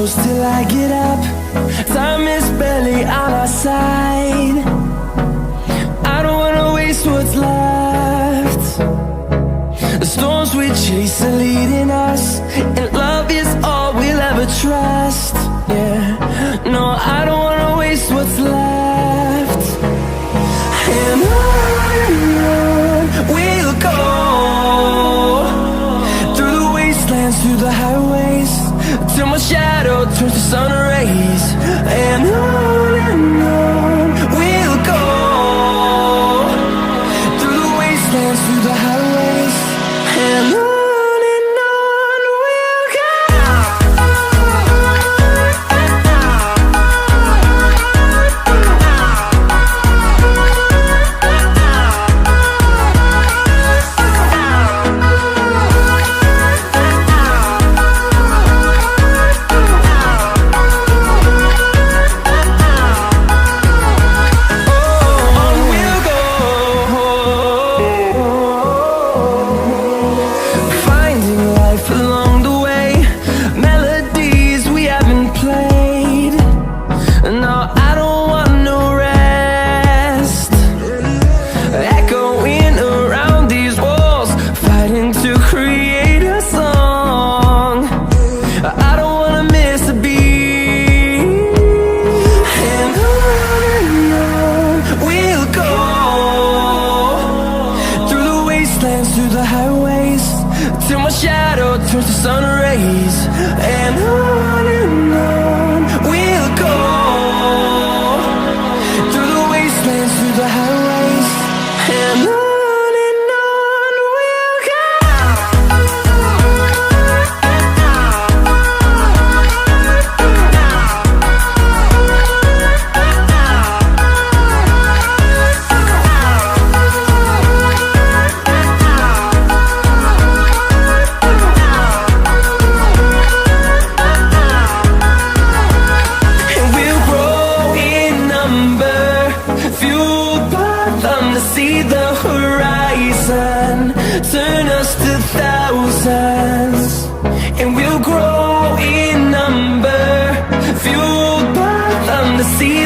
close till I get up. Time is barely on our side. I don't wanna waste what's left. The storms we chase are leading us, and love is all we'll ever trust. Yeah, no, I don't wanna waste what's left. And on we'll go, through the wastelands, through the highways, till my shadow turns to sun rays. And on we'll go, through the wastelands, through the highways, and on we'll go. Through the highways, till my shadow turns to sun rays. And on we'll go, through the wastelands, through the highways, and on we'll go. See the horizon, turn us to thousands, and we'll grow in number, fueled by them to see